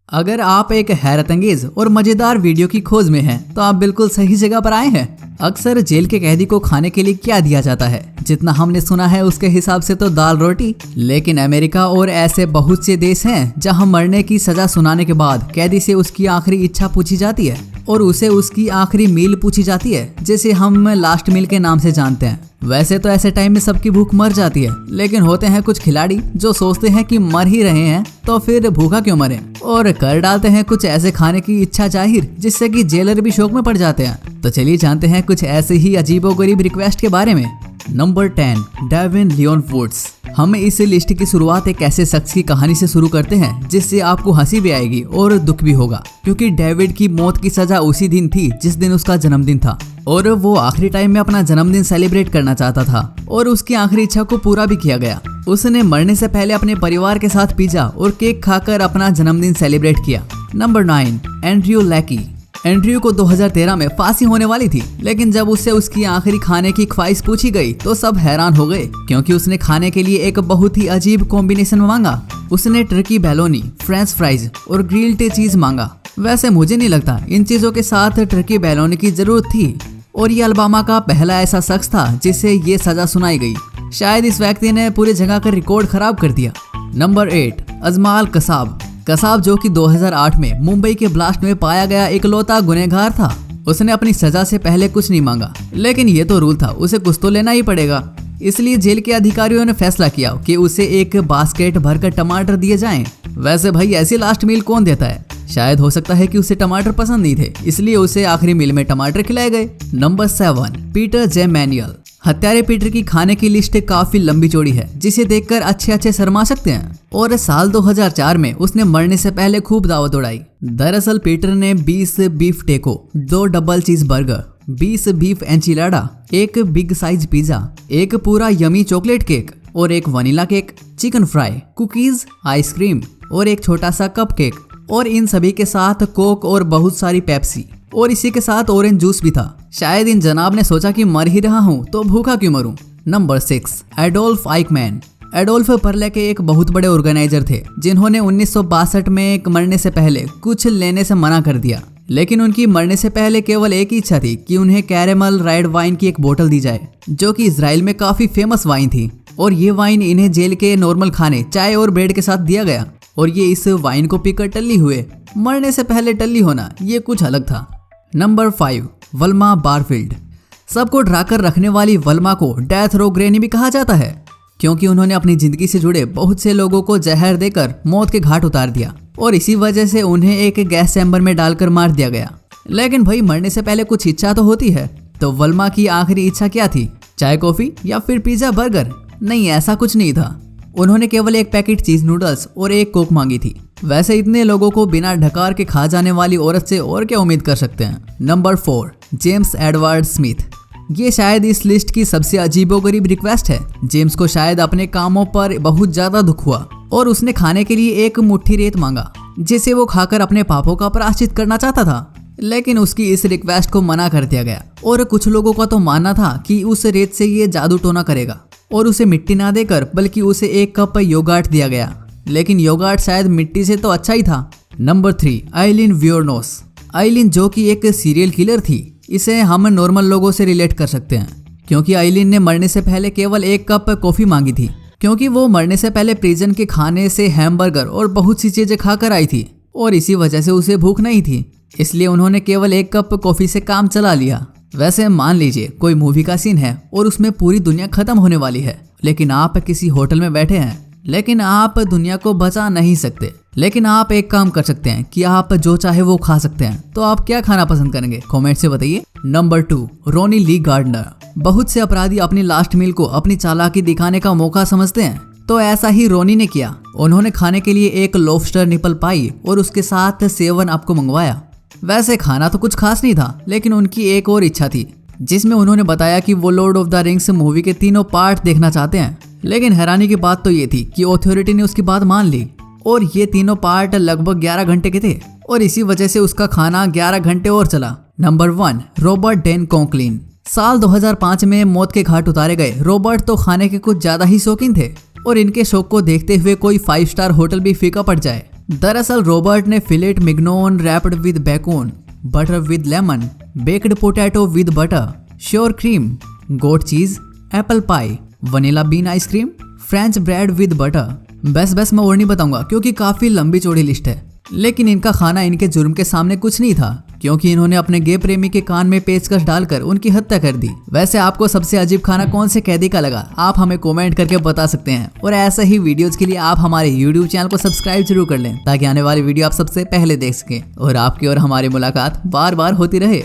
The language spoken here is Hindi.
अगर आप एक हैरतअंगेज और मजेदार वीडियो की खोज में हैं, तो आप बिल्कुल सही जगह पर आए हैं। अक्सर जेल के कैदी को खाने के लिए क्या दिया जाता है? जितना हमने सुना है उसके हिसाब से तो दाल रोटी, लेकिन अमेरिका और ऐसे बहुत से देश हैं जहां मरने की सजा सुनाने के बाद कैदी से उसकी आखिरी इच्छा पूछी जाती है और उसे उसकी आखिरी मील पूछी जाती है, जिसे हम लास्ट मील के नाम से जानते हैं। वैसे तो ऐसे टाइम में सबकी भूख मर जाती है, लेकिन होते हैं कुछ खिलाड़ी जो सोचते हैं कि मर ही रहे हैं तो फिर भूखा क्यों मरे, और कर डालते हैं कुछ ऐसे खाने की इच्छा जाहिर जिससे कि जेलर भी शौक में पड़ जाते हैं। तो चलिए जानते हैं कुछ ऐसे ही अजीबोगरीब रिक्वेस्ट के बारे में। Number 10, Devin Leon Woods. हम इस लिस्ट की शुरुआत एक ऐसे शख्स की कहानी से शुरू करते हैं जिससे आपको हंसी भी आएगी और दुख भी होगा, क्योंकि डेविड की मौत की सजा उसी दिन थी जिस दिन उसका जन्मदिन था और वो आखिरी टाइम में अपना जन्मदिन सेलिब्रेट करना चाहता था और उसकी आखिरी इच्छा को पूरा भी किया गया। उसने मरने से पहले अपने परिवार के साथ पिज्जा और केक खाकर अपना जन्मदिन सेलिब्रेट किया। नंबर 9, एंड्रयू लैकी। एंड्रयू को 2013 में फांसी होने वाली थी, लेकिन जब उससे उसकी आखिरी खाने की ख्वाहिश पूछी गई तो सब हैरान हो गए, क्योंकि उसने खाने के लिए एक बहुत ही अजीब कॉम्बिनेशन मांगा। उसने टर्की बैलोनी, फ्रेंच फ्राइज और ग्रिल्ड चीज मांगा। वैसे मुझे नहीं लगता इन चीजों के साथ टर्की बैलोनी की जरूरत थी, और ये अलबामा का पहला ऐसा शख्स था जिसे ये सजा सुनाई गई। शायद इस व्यक्ति ने पूरी जगह का रिकॉर्ड खराब कर दिया। नंबर 8, अजमाल कसाब। कसाब जो कि 2008 में मुंबई के ब्लास्ट में पाया गया इकलौता गुनहगार था। उसने अपनी सजा से पहले कुछ नहीं मांगा, लेकिन ये तो रूल था, उसे कुछ तो लेना ही पड़ेगा। इसलिए जेल के अधिकारियों ने फैसला किया कि उसे एक बास्केट भरकर टमाटर दिए जाएं। वैसे भाई ऐसी लास्ट मील कौन देता है? शायद हो सकता है कि उसे टमाटर पसंद नहीं थे, इसलिए उसे आखिरी मील में टमाटर खिलाए गए। नंबर 7, पीटर जे मैनुअल। हत्यारे पीटर की खाने की लिस्ट काफी लंबी चौड़ी है, जिसे देखकर अच्छे शर्मा सकते हैं। और साल 2004 में उसने मरने से पहले खूब दावत उड़ाई। दरअसल पीटर ने 20 बीफ टेको, 2 डबल चीज बर्गर, 20 बीफ एंचिलाडा, एक बिग साइज पिज्जा, एक पूरा यमी चॉकलेट केक और एक vanilla cake, chicken fry, cookies, ice cream और एक छोटा सा कप केक, और इन सभी के साथ कोक और बहुत सारी पेप्सी, और इसी के साथ ऑरेंज जूस भी था। शायद इन जनाब ने सोचा कि मर ही रहा हूँ तो भूखा क्यों मरूं। Number 6, Adolf Eichmann. एडोल्फ परले के एक बहुत बड़े ऑर्गेनाइजर थे, जिन्होंने 1962 में मरने से पहले कुछ लेने से मना कर दिया, लेकिन उनकी मरने से पहले केवल एक ही इच्छा थी कि उन्हें कैरेमल राइड वाइन की एक बोतल दी जाए, जो कि इजराइल में काफी फेमस वाइन थी। और ये वाइन इन्हें जेल के नॉर्मल खाने, चाय और ब्रेड के साथ दिया गया, और ये इस वाइन को पीकर टल्ली हुए। मरने से पहले टल्ली होना ये कुछ अलग था। नंबर 5, वल्मा बारफील्ड। सबको डराकर रखने वाली वल्मा को डेथ रो ग्रैनी भी कहा जाता है, क्योंकि उन्होंने अपनी जिंदगी से जुड़े बहुत से लोगों को जहर देकर मौत के घाट उतार दिया, और इसी वजह से उन्हें एक गैस चैम्बर में डालकर मार दिया गया। लेकिन भाई मरने से पहले कुछ इच्छा तो होती है, तो वल्मा की आखिरी इच्छा क्या थी? चाय कॉफी या फिर पिज्जा बर्गर? नहीं, ऐसा कुछ नहीं था। उन्होंने केवल एक पैकेट चीज नूडल्स और एक कोक मांगी थी। वैसे इतने लोगों को बिना ढकार के खा जाने वाली औरत से और क्या उम्मीद कर सकते हैं। Number 4, James Edward Smith. ये शायद इस लिस्ट की सबसे अजीबोगरीब रिक्वेस्ट है। जेम्स को शायद अपने कामों पर बहुत ज्यादा दुख हुआ और उसने खाने के लिए एक मुट्ठी रेत मांगा, जिसे वो खाकर अपने पापों का प्रायश्चित करना चाहता था। लेकिन उसकी इस रिक्वेस्ट को मना कर दिया गया, और कुछ लोगों का तो मानना था कि उस रेत से ये जादू टोना करेगा, और उसे मिट्टी ना देकर बल्कि उसे एक कप योगर्ट दिया गया। लेकिन योगर्ट शायद मिट्टी से तो अच्छा ही था। नंबर 3, आइलिन व्योरनोस। आइलिन जो कि एक सीरियल किलर थी, इसे हम नॉर्मल लोगों से रिलेट कर सकते हैं, क्योंकि आइलिन ने मरने से पहले केवल एक कप कॉफी मांगी थी, क्योंकि वो मरने से पहले प्रिजन के खाने से हैमबर्गर और बहुत सी चीजें खाकर आई थी, और इसी वजह से उसे भूख नहीं थी, इसलिए उन्होंने केवल एक कप कॉफी से काम चला लिया। वैसे मान लीजिए कोई मूवी का सीन है और उसमें पूरी दुनिया खत्म होने वाली है, लेकिन आप किसी होटल में बैठे हैं, लेकिन आप दुनिया को बचा नहीं सकते, लेकिन आप एक काम कर सकते हैं कि आप जो चाहे वो खा सकते हैं। तो आप क्या खाना पसंद करेंगे? कमेंट से बताइए। नंबर 2, रोनी ली गार्डनर। बहुत से अपराधी अपनी लास्ट मील को अपनी चालाकी दिखाने का मौका समझते हैं, तो ऐसा ही रोनी ने किया। उन्होंने खाने के लिए एक लॉबस्टर निपल पाई और उसके साथ 7 अप को मंगवाया। वैसे खाना तो कुछ खास नहीं था, लेकिन उनकी एक और इच्छा थी, जिसमें उन्होंने बताया कि वो Lord of the rings movie के तीनों पार्ट देखना चाहते हैं। लेकिन हैरानी की बात तो ये थी कि अथॉरिटी ने उसकी बात मान ली, और ये तीनों पार्ट लगभग 11 घंटे के थे, और इसी वजह से उसका खाना 11 घंटे और चला। Number 1, Robert Dan Conklin. साल 2005 में मौत के घाट उतारे गए रॉबर्ट तो खाने के कुछ ज्यादा ही शौकीन थे, और इनके शौक को देखते हुए कोई 5 स्टार होटल भी फीका पड़ जाए दरअसल रॉबर्ट ने filet mignon wrapped with bacon, butter with lemon, baked potato with butter, sour cream, goat cheese, apple pie, vanilla bean ice cream, French bread with butter. बस मैं और नहीं बताऊंगा क्योंकि काफी लंबी चौड़ी लिस्ट है। लेकिन इनका खाना इनके जुर्म के सामने कुछ नहीं था, क्योंकि इन्होंने अपने गे प्रेमी के कान में पेचकश डालकर उनकी हत्या कर दी। वैसे आपको सबसे अजीब खाना कौन से कैदी का लगा, आप हमें कमेंट करके बता सकते हैं। और ऐसा ही वीडियोस के लिए आप हमारे YouTube चैनल को सब्सक्राइब जरूर कर लें, ताकि आने वाली वीडियो आप सबसे पहले देख सकें और आपकी और हमारी मुलाकात बार बार होती रहे।